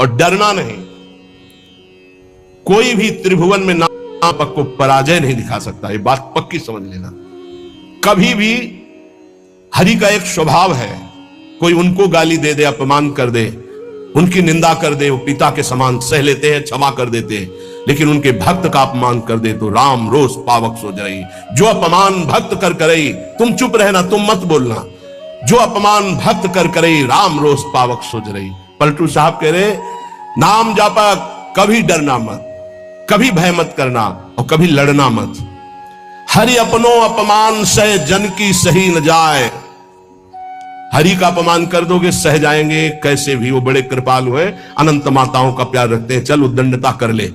और डरना नहीं। कोई भी त्रिभुवन में नापक को पराजय नहीं दिखा सकता, ये बात पक्की समझ लेना। कभी भी हरि का एक स्वभाव है, कोई उनको गाली दे दे, अपमान कर दे, उनकी निंदा कर दे, वो पिता के समान सह लेते हैं, क्षमा कर देते हैं। लेकिन उनके भक्त का अपमान कर दे तो राम रोष पावक सो जरई। जो अपमान भक्त कर करई, तुम चुप रहना, तुम मत बोलना। जो अपमान भक्त कर करई, राम रोष पावक सो जरई। पलटू साहब कह रहे, नाम जापा कभी डरना मत, कभी भय मत करना और कभी लड़ना मत। हरि अपनो अपमान सह जन की सही न जाए। हरि का अपमान कर दोगे सह जाएंगे कैसे भी, वो बड़े कृपालु हैं, अनंत माताओं का प्यार रखते हैं, चल उद्दंडता कर ले।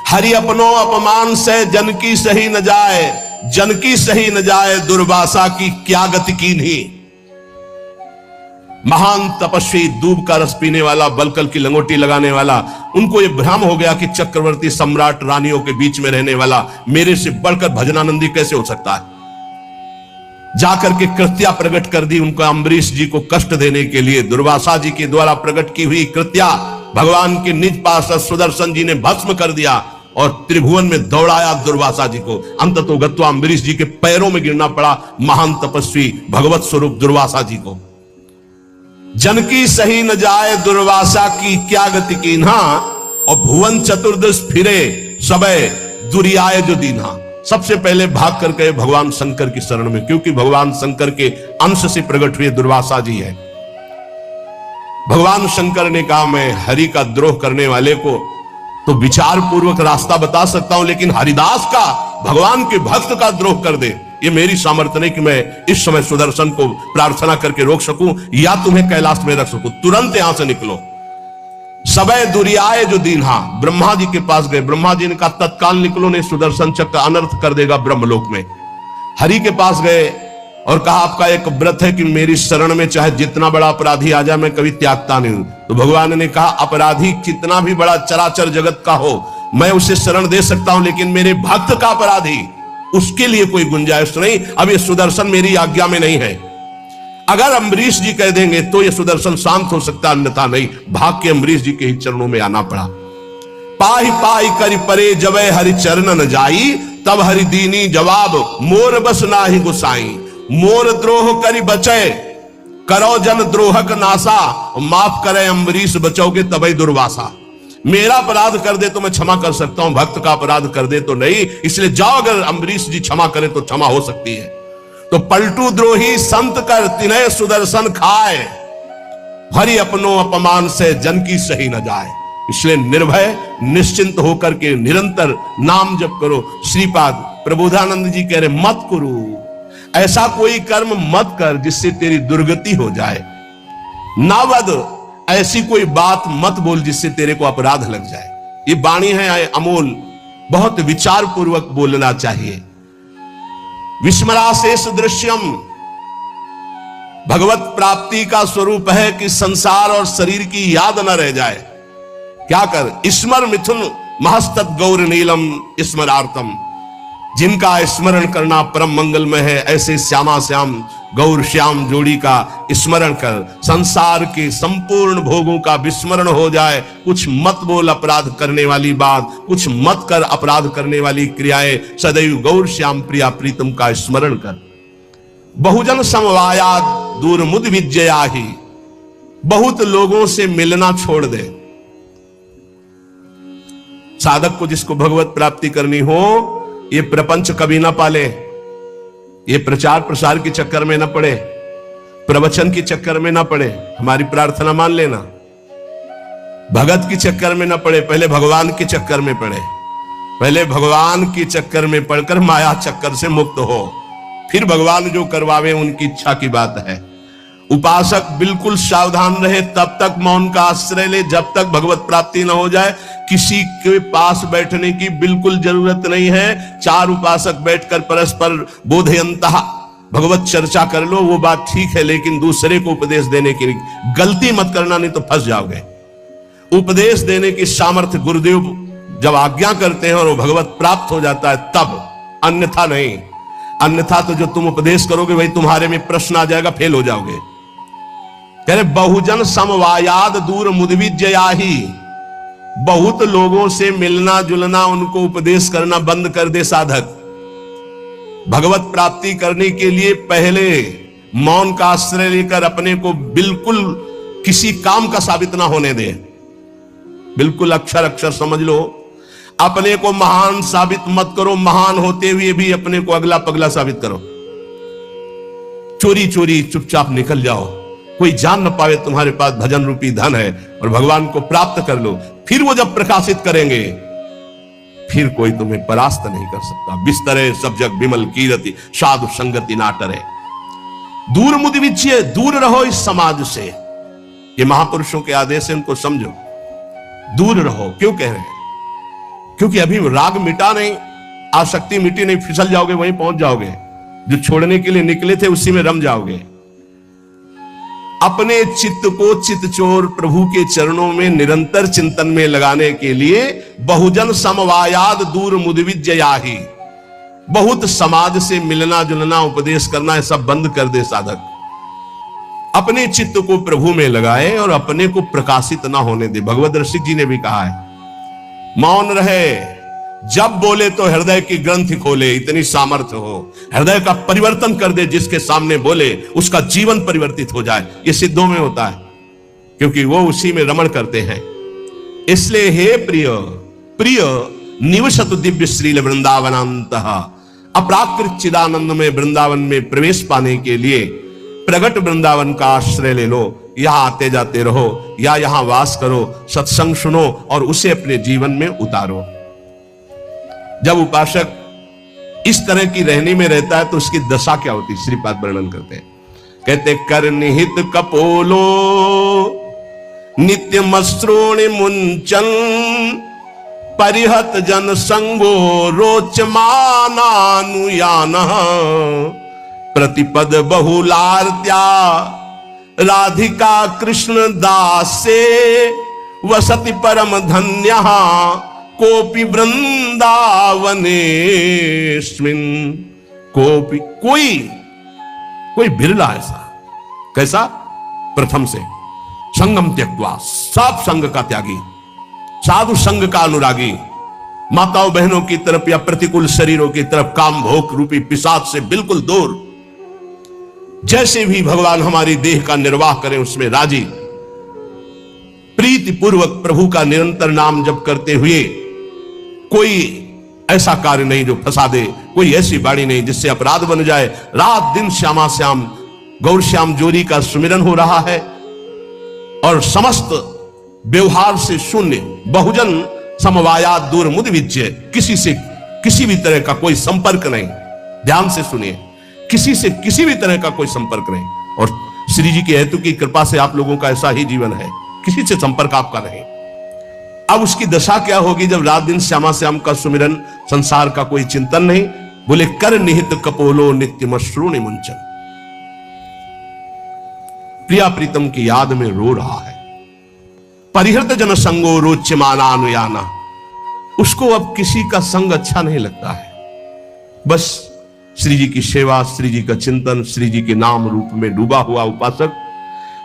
हरि अपनो अपमान सह जन की सही न जाए, जन की सही न जाए, दुर्वासा की क्या गति कीन्ही। महान तपस्वी, दूब का रस पीने वाला, बलकल की लंगोटी लगाने वाला, उनको यह भ्रम हो गया कि चक्रवर्ती सम्राट रानियों के बीच में रहने वाला मेरे से बढ़कर भजनानंदी कैसे हो सकता है। जाकर के कृत्या प्रकट कर दी उनको, अम्बरीश जी को कष्ट देने के लिए दुर्वासा जी के द्वारा प्रकट की हुई कृत्या भगवान के निज पार्षद सुदर्शन जी ने भस्म कर दिया और त्रिभुवन में दौड़ाया दुर्वासा जी को। अंततो गत्वा अम्बरीश जी के पैरों में गिरना पड़ा महान तपस्वी भगवत स्वरूप दुर्वासा जी को। जन की सही न जाए, दुर्वासा की क्या गति कीन्हा, और भुवन चतुर्दश फिरे सबे दुरियाए जो दीन्हा। सबसे पहले भाग कर गए भगवान शंकर की शरण में, क्योंकि भगवान शंकर के अंश से प्रकट हुए दुर्वासा जी है। भगवान शंकर ने कहा, मैं हरि का द्रोह करने वाले को तो विचार पूर्वक रास्ता बता सकता हूं, लेकिन हरिदास का, भगवान के भक्त का द्रोह कर दे, ये मेरी सामर्थ्य नहीं कि मैं इस समय सुदर्शन को प्रार्थना करके रोक सकूं या तुम्हें कैलाश में रख सकूं। तुरंत यहां से निकलो। सबे दुरियाए जो दीन्हा, ब्रह्मा जी के पास गए। ब्रह्मा जी ने कहा तत्काल निकलो, नहीं सुदर्शन चक्र अनर्थ कर देगा ब्रह्मलोक में। हरि के पास गए और कहा आपका एक व्रत है कि मेरी शरण में चाहे जितना बड़ा अपराधी आ जाए मैं कभी त्यागता नहीं हूं। तो भगवान ने कहा अपराधी कितना भी बड़ा चराचर जगत का हो मैं उसे शरण दे सकता हूं, लेकिन मेरे भक्त का अपराधी, उसके लिए कोई गुंजाइश नहीं। अब ये सुदर्शन मेरी आज्ञा में नहीं है। अगर अम्बरीश जी कह देंगे तो ये सुदर्शन शांत हो सकता, अन्यथा नहीं। भाग के अम्बरीश जी के ही चरणों में आना पड़ा। पाही पाही करि परे जबे हरि चरण न जाई, तब हरि दीनी जवाब मोर बस नाही गुसाई। मोर द्रोह करि बचे, करो जन द्रोहक नासा, माफ करे अम्बरीश बचोगे तबे दुर्वासा। मेरा अपराध कर दे तो मैं क्षमा कर सकता हूं, भक्त का अपराध कर दे तो नहीं। इसलिए जाओ, अगर अम्बरीश जी क्षमा करें तो क्षमा हो सकती है। तो पलटू द्रोही संत कर तिन्हे सुदर्शन खाए, हरि अपनो अपमान से जन की सही न जाए। इसलिए निर्भय निश्चिंत होकर के निरंतर नाम जप करो। श्रीपाद प्रबोधानंद जी कह रहे मत करो, ऐसा कोई कर्म मत कर जिससे तेरी दुर्गति हो जाए। नावद, ऐसी कोई बात मत बोल जिससे तेरे को अपराध लग जाए। ये वाणी है अमोल, बहुत विचार पूर्वक बोलना चाहिए। विस्मराशेष दृश्यम, भगवत प्राप्ति का स्वरूप है कि संसार और शरीर की याद न रह जाए। क्या कर, स्मर मिथुन महस्तत् गौर नीलम स्मरार्थम। जिनका स्मरण करना परम मंगलमय है, ऐसे श्यामा श्याम गौर श्याम जोड़ी का स्मरण कर। संसार के संपूर्ण भोगों का विस्मरण हो जाए। कुछ मत बोल अपराध करने वाली बात, कुछ मत कर अपराध करने वाली क्रियाएं। सदैव गौर श्याम प्रिया प्रीतम का स्मरण कर। बहुजन समवाया दूर मुद विजया ही, बहुत लोगों से मिलना छोड़ दे। साधक को जिसको भगवत प्राप्ति करनी हो, ये प्रपंच कभी ना पाले, ये प्रचार प्रसार के चक्कर में ना पड़े, प्रवचन के चक्कर में ना पड़े। हमारी प्रार्थना मान लेना, भगत के चक्कर में ना पड़े, पहले भगवान के चक्कर में पड़े। पहले भगवान के चक्कर में पड़कर माया चक्कर से मुक्त हो, फिर भगवान जो करवावे उनकी इच्छा की बात है। उपासक बिल्कुल सावधान रहे, तब तक मौन का आश्रय ले जब तक भगवत प्राप्ति न हो जाए। किसी के पास बैठने की बिल्कुल जरूरत नहीं है। चार उपासक बैठकर परस्पर बोधयंतः भगवत चर्चा कर लो, वो बात ठीक है, लेकिन दूसरे को उपदेश देने की गलती मत करना, नहीं तो फंस जाओगे। उपदेश देने की सामर्थ्य गुरुदेव जब आज्ञा करते हैं और वो भगवत प्राप्त हो जाता है तब, अन्यथा नहीं। अन्यथा तो जो तुम उपदेश करोगे वही तुम्हारे में प्रश्न आ जाएगा, फेल हो जाओगे। कह रहे बहुजन समवायाद दूर मुदविज्जयाहि, बहुत लोगों से मिलना जुलना, उनको उपदेश करना बंद कर दे साधक। भगवत प्राप्ति करने के लिए पहले मौन का आश्रय लेकर अपने को बिल्कुल किसी काम का साबित ना होने दे। बिल्कुल अक्षर अक्षर समझ लो, अपने को महान साबित मत करो, महान होते हुए भी अपने को अगला पगला साबित करो। चोरी चोरी चुपचाप निकल जाओ, कोई जान न पावे तुम्हारे पास भजन रूपी धन है, और भगवान को प्राप्त कर लो। फिर वो जब प्रकाशित करेंगे फिर कोई तुम्हें परास्त नहीं कर सकता। बिस्तरे सब जग विमल कीरति, साधु संगति ना टरे। दूर मुदविज्य, दूर रहो इस समाज से। ये महापुरुषों के आदेश है, उनको समझो, दूर रहो। क्यों कह रहे हैं? क्योंकि अभी राग मिटा नहीं, आसक्ति मिटी नहीं, फिसल जाओगे, वहीं पहुंच जाओगे। जो छोड़ने के लिए निकले थे उसी में रम जाओगे। अपने चित्त को चित्तचोर प्रभु के चरणों में निरंतर चिंतन में लगाने के लिए बहुजन समवायाद दूर मुदविज्जयाहि, बहुत समाज से मिलना जुलना उपदेश करना है सब बंद कर दे साधक। अपने चित्त को प्रभु में लगाए और अपने को प्रकाशित ना होने दे। भगवत ऋषि जी ने भी कहा है, मौन रहे, जब बोले तो हृदय की ग्रंथि खोले, इतनी सामर्थ्य हो, हृदय का परिवर्तन कर दे। जिसके सामने बोले उसका जीवन परिवर्तित हो जाए। ये सिद्धों में होता है, क्योंकि वो उसी में रमण करते हैं। इसलिए हे प्रिय प्रिय निवसतु दिव्य श्रील वृंदावनांतः, अपराकृत चिदानंद में वृंदावन में प्रवेश पाने के लिए प्रगट वृंदावन का आश्रय ले लो। यहां आते जाते रहो या यहां वास करो, सत्संग सुनो और उसे अपने जीवन में उतारो। जब उपासक इस तरह की रहनी में रहता है तो उसकी दशा क्या होती है, श्रीपाद वर्णन करते हैं। कहते कर निहित कपोलो नित्य मस्त्रोणि मुंचन, परिहत जन संगो रोचमानानुयान, प्रतिपद बहुलार्त्या राधिका कृष्ण दास से, वसति परम धन्य कोपि वृंदावनेस्मिन्। कोपि कोई बिरला ऐसा, कैसा? प्रथम से संगम त्यक्त्वा, सब संग का त्यागी, साधु संग का अनुरागी, माताओं बहनों की तरफ या प्रतिकूल शरीरों की तरफ काम भोग रूपी पिशाच से बिल्कुल दूर। जैसे भी भगवान हमारी देह का निर्वाह करें उसमें राजी, प्रीति पूर्वक प्रभु का निरंतर नाम जप करते हुए, कोई ऐसा कार्य नहीं जो फंसा दे, कोई ऐसी बाणी नहीं जिससे अपराध बन जाए। रात दिन श्यामा श्याम गौर श्याम जोरी का सुमिरन हो रहा है और समस्त व्यवहार से शून्य, बहुजन समवायात दूर मुदविज्य, किसी से किसी भी तरह का कोई संपर्क नहीं। ध्यान से सुनिए, किसी से किसी भी तरह का कोई संपर्क नहीं। और श्री जी के हेतु की कृपा से आप लोगों का ऐसा ही जीवन है, किसी से संपर्क आपका नहीं। अब उसकी दशा क्या होगी जब रात दिन श्यामा श्याम का सुमिरन, संसार का कोई चिंतन नहीं। बोले कर निहित कपोलो नित्य मश्रूणि मुंचन, प्रिया प्रीतम की याद में रो रहा है। परिहृत जन संगो रोच्यमानानुयाना, उसको अब किसी का संग अच्छा नहीं लगता है। बस श्री जी की सेवा, श्री जी का चिंतन, श्री जी के नाम रूप में डूबा हुआ उपासक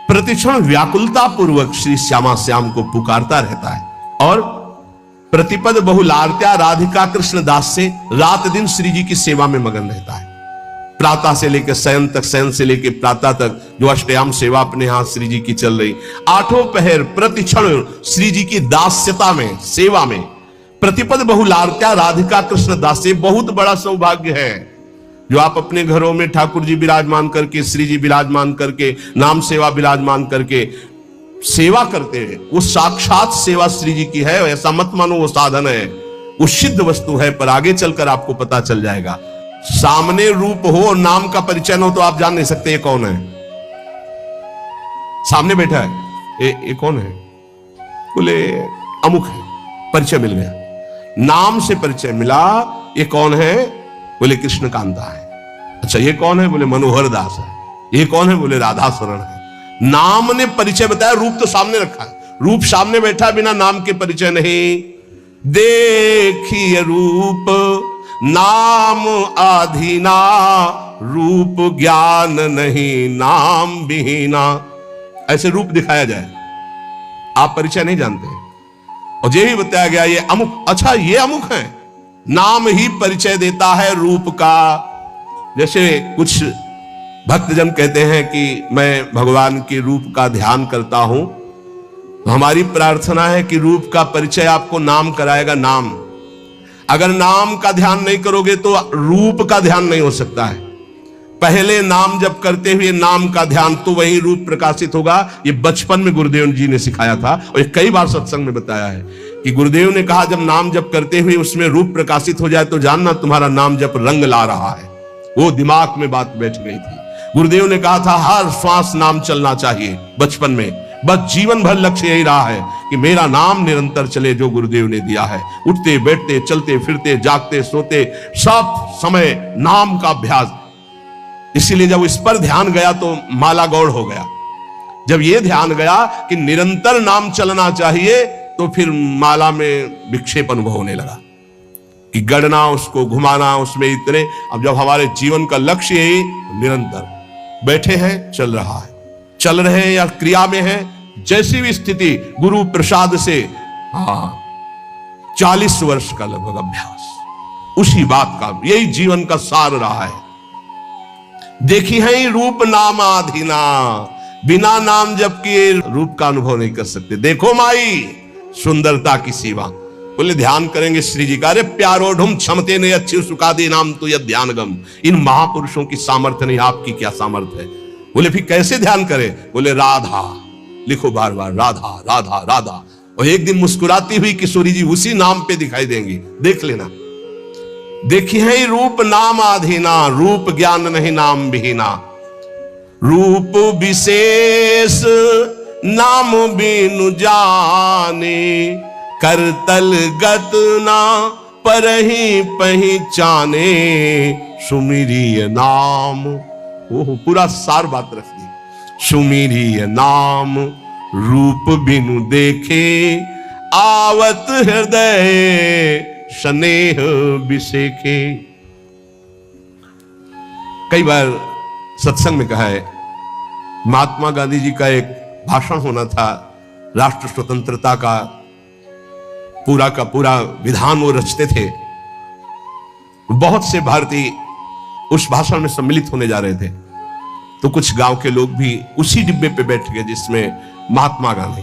प्रतिक्षण व्याकुलता पूर्वक श्री श्यामा श्याम को पुकारता रहता है और प्रतिपद बहुलार्त्या राधिका कृष्ण दास से रात दिन श्री जी की सेवा में मगन रहता है। प्रातः से लेकर शयन तक, शयन से लेकर प्रातः तक जो अष्टयाम सेवा अपने यहां श्री जी की चल रही, आठों पहर प्रतिक्षण श्री जी की दास्यता में, सेवा में। प्रतिपद बहुलार्त्या राधिका कृष्ण दास से बहुत बड़ा सौभाग्य है जो आप अपने घरों में ठाकुर जी विराजमान करके, श्री जी विराजमान करके, नाम सेवा विराजमान करके सेवा करते हैं। वो साक्षात सेवा श्री जी की है। ऐसा मत मानो वो साधन है, वो सिद्ध वस्तु है, पर आगे चलकर आपको पता चल जाएगा। सामने रूप हो और नाम का परिचय न हो तो आप जान नहीं सकते ये कौन है। सामने बैठा है, ये कौन है? बोले अमुक है, परिचय मिल गया। नाम से परिचय मिला, ये कौन है? बोले कृष्ण कांता है। अच्छा ये कौन है? बोले मनोहर दास है। ये कौन है? बोले राधा शरण है। नाम ने परिचय बताया, रूप तो सामने रखा है। रूप सामने बैठा, बिना नाम के परिचय नहीं। देखिए रूप नाम आधीना, रूप ज्ञान नहीं नाम विहीना। ऐसे रूप दिखाया जाए, आप परिचय नहीं जानते, और ये भी बताया गया ये अमुक, अच्छा ये अमुक है, नाम ही परिचय देता है रूप का। जैसे कुछ भक्तजन कहते हैं कि मैं भगवान के रूप का ध्यान करता हूं, तो हमारी प्रार्थना है कि रूप का परिचय आपको नाम कराएगा। नाम, अगर नाम का ध्यान नहीं करोगे तो रूप का ध्यान नहीं हो सकता है। पहले नाम जप करते हुए नाम का ध्यान, तो वही रूप प्रकाशित होगा। ये बचपन में गुरुदेव जी ने सिखाया था, और ये कई बार सत्संग में बताया है कि गुरुदेव ने कहा जब नाम जप करते हुए उसमें रूप प्रकाशित हो जाए तो जानना तुम्हारा नाम जप रंग ला रहा है। वो दिमाग में बात बैठ गई थी। गुरुदेव ने कहा था हर श्वास नाम चलना चाहिए बचपन में, बस जीवन भर लक्ष्य यही रहा है कि मेरा नाम निरंतर चले, जो गुरुदेव ने दिया है। उठते बैठते चलते फिरते जागते सोते सब समय नाम का अभ्यास। इसीलिए जब इस पर ध्यान गया तो माला गौड़ हो गया। जब यह ध्यान गया कि निरंतर नाम चलना चाहिए, तो फिर माला में विक्षेप अनुभव होने लगा कि गढ़ना, उसको घुमाना, उसमें इतने। अब जब हमारे जीवन का लक्ष्य यही निरंतर बैठे हैं, चल रहा है, चल रहे हैं या क्रिया में है, जैसी भी स्थिति, गुरु प्रसाद से 40 वर्ष का लगभग अभ्यास, उसी बात का, यही जीवन का सार रहा है। देखी है रूप नाम आधीना, बिना नाम जप किए रूप का अनुभव नहीं कर सकते। देखो माई सुंदरता की सेवा, बोले ध्यान करेंगे श्री जी का। अरे प्यारो ढुम क्षमते ने अच्छी सुखादी नाम तो यह ध्यानगम। इन महापुरुषों की सामर्थ्य नहीं, आपकी क्या सामर्थ्य है। बोले फिर कैसे ध्यान करें? बोले राधा लिखो बार बार, राधा राधा राधा। और एक दिन मुस्कुराती हुई किशोरी जी उसी नाम पे दिखाई देंगी, देख लेना। देखी है रूप नाम आधीना, रूप ज्ञान नहीं नाम विहीना। रूप विशेष नाम बिनु जाने, करतल गत ना परहि पहचाने। सुमिरिय नाम, ओह पूरा सार बात रख दी। सुमिरिय नाम रूप बिनु देखे, आवत हृदय स्नेह बिसेखे। कई बार सत्संग में कहा है, महात्मा गांधी जी का एक भाषण होना था, राष्ट्र स्वतंत्रता का पूरा विधान वो रचते थे। बहुत से भारतीय उस भाषण में सम्मिलित होने जा रहे थे, तो कुछ गांव के लोग भी उसी डिब्बे पे बैठ गए जिसमें महात्मा गांधी।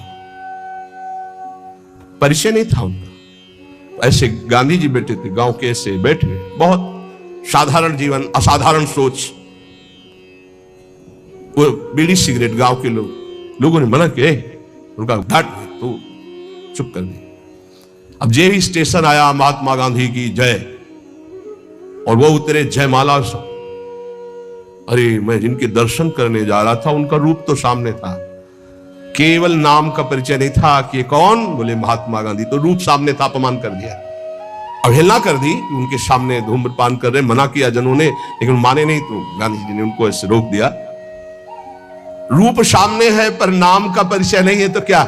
परिचय नहीं था उनका, ऐसे गांधी जी बैठे थे, गांव के ऐसे बैठे, बहुत साधारण जीवन, असाधारण सोच। वो बीड़ी सिगरेट गांव के लोगों ने मना किया, उनका घाट तो चुप कर दी। अब जे भी स्टेशन आया, महात्मा गांधी की जय, और वो उतरे जयमाला। अरे मैं जिनके दर्शन करने जा रहा था उनका रूप तो सामने था, केवल नाम का परिचय नहीं था कि कौन। बोले महात्मा गांधी, तो रूप सामने था, अपमान कर दिया, अवहेलना कर दी। उनके सामने धूम्रपान कर रहे, मना किया जनों ने, लेकिन माने नहीं, तो गांधी जी ने उनको ऐसे रोक दिया। रूप सामने है पर नाम का परिचय नहीं है तो क्या।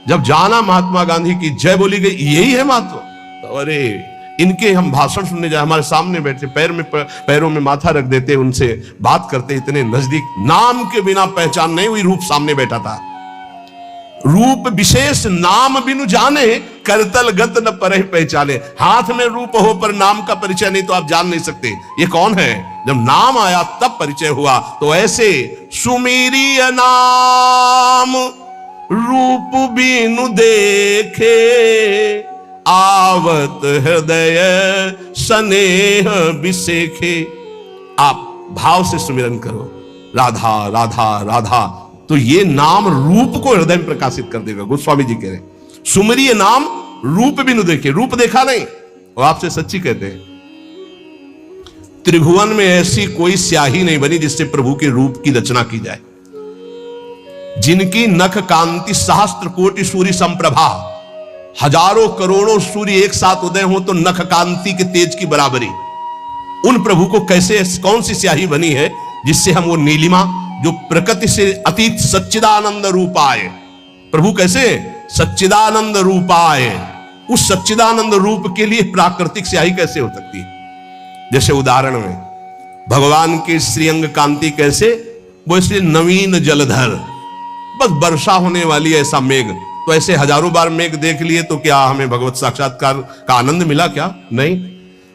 जब जाना महात्मा गांधी की जय बोली गई, यही है महत्व। तो अरे इनके हम भाषण सुनने जाए, हमारे सामने बैठे, पैरों में माथा रख देते, उनसे बात करते, इतने नजदीक, नाम के बिना पहचान नहीं हुई, रूप सामने बैठा था। रूप विशेष नाम बिनु जाने, करतल गत न परहि पहचाने। हाथ में रूप हो पर नाम का परिचय नहीं तो आप जान नहीं सकते ये कौन है। जब नाम आया तब परिचय हुआ। तो ऐसे सुमिरिय नाम रूप बिनु देखे, आवत हृदय स्नेह बिसेखे। आप भाव से सुमिरन करो, राधा राधा राधा, तो ये नाम रूप को हृदय में प्रकाशित कर देगा। गोस्वामी जी कह रहे हैं सुमिरिय नाम रूप बिनु देखे, रूप देखा नहीं। और आपसे सच्ची कहते हैं, त्रिभुवन में ऐसी कोई स्याही नहीं बनी जिससे प्रभु के रूप की रचना की जाए। जिनकी नख कांति सहस्त्र कोटि सूर्य संप्रभा, हजारों करोड़ों सूर्य एक साथ उदय हो तो नख कांति के तेज की बराबरी। उन प्रभु को कैसे, कौन सी स्याही बनी है जिससे हम वो नीलिमा जो प्रकृति से अतीत सच्चिदानंद रूपाय, प्रभु कैसे सच्चिदानंद रूपाय, उस सच्चिदानंद रूप के लिए प्राकृतिक स्याही कैसे हो सकती है। जैसे उदाहरण में भगवान के श्रीअंग कांति कैसे, वो इसलिए नवीन जलधर, बस वर्षा होने वाली है ऐसा मेघ। तो ऐसे हजारों बार मेघ देख लिए तो क्या हमें भगवत साक्षात्कार का आनंद मिला क्या? नहीं।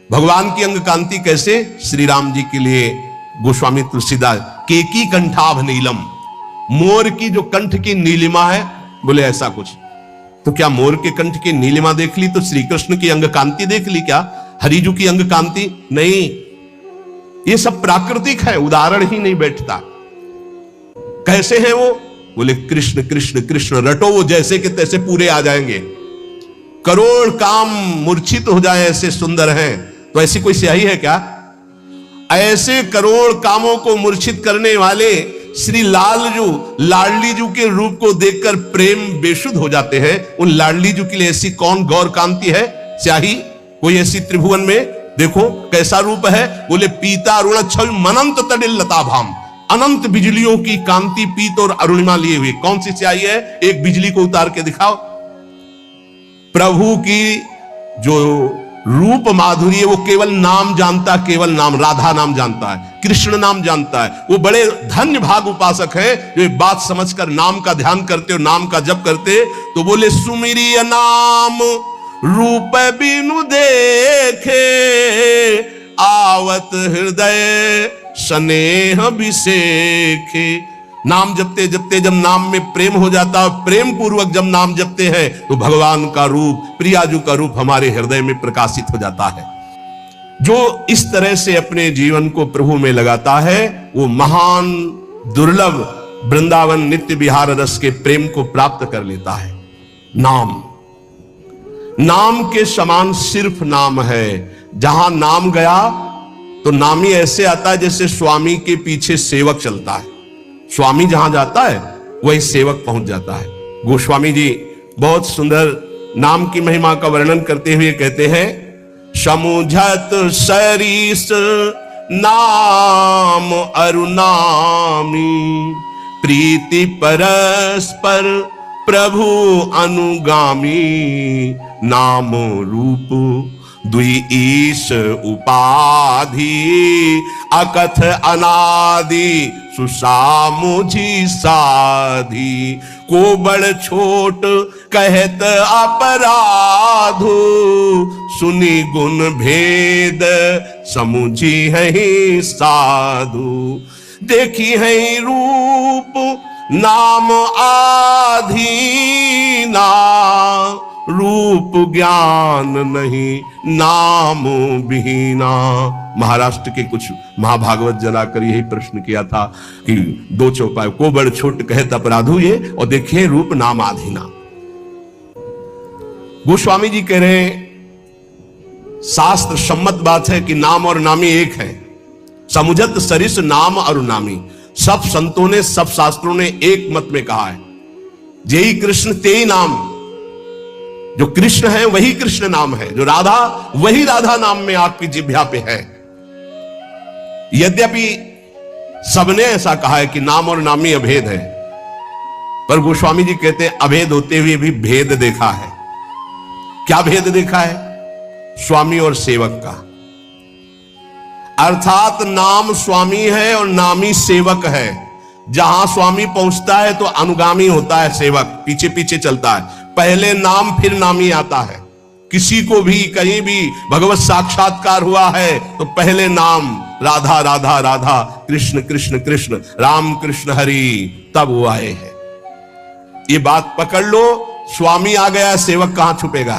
भगवान की अंग कांति कैसे? श्री राम जी के लिए गोस्वामी तुलसीदास केकी कंठाभ नीलम, मोर की जो कंठ की नीलिमा है, बोले ऐसा कुछ। तो क्या मोर के कंठ की नीलिमा देख ली तो श्री कृष्ण की अंग कांति देख ली क्या? हरिजू की अंग कांति? नहीं, ये सब प्राकृतिक है, उदाहरण ही नहीं बैठता। कैसे हैं वो? बोले कृष्ण कृष्ण कृष्ण रटो, वो जैसे के तैसे पूरे आ जाएंगे। करोड़ काम मूर्छित हो जाए ऐसे सुंदर हैं। तो ऐसी कोई स्याही है क्या? ऐसे करोड़ कामों को मूर्छित करने वाले श्री लालजू लाडलीजू के रूप को देखकर प्रेम बेशुद्ध हो जाते हैं। उन लाडलीजू के लिए ऐसी कौन गौर कांति है स्याही कोई ऐसी त्रिभुवन में? देखो कैसा रूप है। बोले पीता अरुण छवि मनंत तडिल लताभाम, अनंत बिजलियों की कांति पीत और अरुणिमा लिए हुए। कौन सी स्याही है? एक बिजली को उतार के दिखाओ। प्रभु की जो रूप माधुरी है वो केवल नाम जानता, केवल नाम, राधा नाम जानता है, कृष्ण नाम जानता है। वो बड़े धन्य भाग उपासक है जो एक बात समझकर नाम का ध्यान करते और नाम का जप करते। तो बोले सुमिरिय नाम रूप बिनु देखे, आवत हृदय स्नेह विसेखे। नाम जपते जपते जब नाम में प्रेम हो जाता है, प्रेम पूर्वक जब नाम जपते हैं तो भगवान का रूप, प्रियाजू का रूप हमारे हृदय में प्रकाशित हो जाता है। जो इस तरह से अपने जीवन को प्रभु में लगाता है वो महान दुर्लभ वृंदावन नित्य विहार रस के प्रेम को प्राप्त कर लेता है। नाम के समान सिर्फ नाम है। जहां नाम गया तो नाम ही ऐसे आता है जैसे स्वामी के पीछे सेवक चलता है। स्वामी जहां जाता है वही सेवक पहुंच जाता है। गोस्वामी जी बहुत सुंदर नाम की महिमा का वर्णन करते हुए कहते हैं, समुझत सरीस नाम अरुनामी, प्रीति परस्पर प्रभु अनुगामी, नाम रूप द्वि ईश उपाधि, अकथ अनादि सुसामुझी साधी, को बड़ छोट कहत अपराधु, सुनी गुण भेद समुझी है साधु, देखी है रूप नाम आधीना, रूप ज्ञान नहीं नाम बिहीना। महाराष्ट्र के कुछ महाभागवत जलाकर यही प्रश्न किया था कि दो चौपाई को बड़ छोट कहत अपराधु ये, और देखिए रूप नाम आधीना। गोस्वामी जी कह रहे हैं शास्त्र सम्मत बात है कि नाम और नामी एक है। समुझत सरिस नाम और नामी, सब संतों ने सब शास्त्रों ने एक मत में कहा है, जेई कृष्ण तेई नाम। जो कृष्ण है वही कृष्ण नाम है, जो राधा वही राधा नाम में आपकी जिह्वा पे है। यद्यपि सबने ऐसा कहा है कि नाम और नामी अभेद है, पर गोस्वामी जी कहते हैं अभेद होते हुए भी भेद देखा है। क्या भेद देखा है? स्वामी और सेवक का। अर्थात नाम स्वामी है और नामी सेवक है। जहां स्वामी पहुंचता है तो अनुगामी होता है सेवक, पीछे पीछे चलता है। पहले नाम फिर नामी आता है। किसी को भी कहीं भी भगवत साक्षात्कार हुआ है तो पहले नाम राधा राधा राधा, कृष्ण कृष्ण कृष्ण, राम कृष्ण हरि, तब वो आए हैं। ये बात पकड़ लो। स्वामी आ गया, सेवक कहां छुपेगा?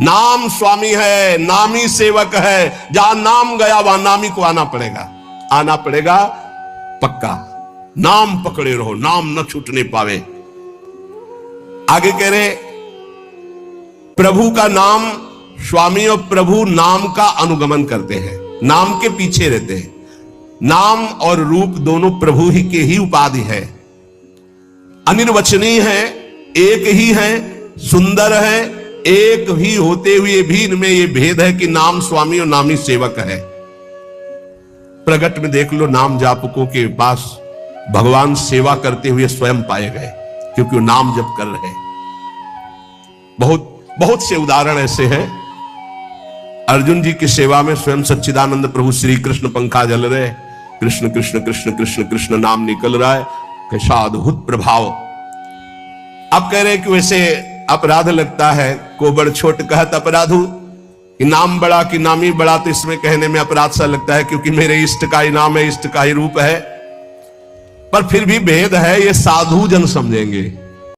नाम स्वामी है, नामी सेवक है। जहां नाम गया वहां नामी को आना पड़ेगा, आना पड़ेगा पक्का। नाम पकड़े रहो, नाम न छूटने पावे। आगे कह रहे प्रभु का नाम, स्वामी और प्रभु नाम का अनुगमन करते हैं, नाम के पीछे रहते हैं। नाम और रूप दोनों प्रभु ही के ही उपाधि है, अनिर्वचनीय है, एक ही है, सुंदर है। एक ही होते हुए भी इनमें यह भेद है कि नाम स्वामी और नामी सेवक है। प्रगट में देख लो, नाम जापकों के पास भगवान सेवा करते हुए स्वयं पाए गए, क्योंकि वो नाम जप कर रहे हैं। बहुत बहुत से उदाहरण ऐसे हैं। अर्जुन जी की सेवा में स्वयं सच्चिदानंद प्रभु श्री कृष्ण पंखा जल रहे, कृष्ण कृष्ण कृष्ण कृष्ण कृष्ण नाम निकल रहा है। कैसा अद्भुत प्रभाव। आप कह रहे हैं कि वैसे अपराध लगता है, कोबड़ छोट कहत अपराधु, कि नाम बड़ा कि नामी बड़ा, तो इसमें कहने में अपराध सा लगता है क्योंकि मेरे इष्ट का ही नाम है, इष्ट का ही रूप है। पर फिर भी भेद है, ये साधु जन समझेंगे।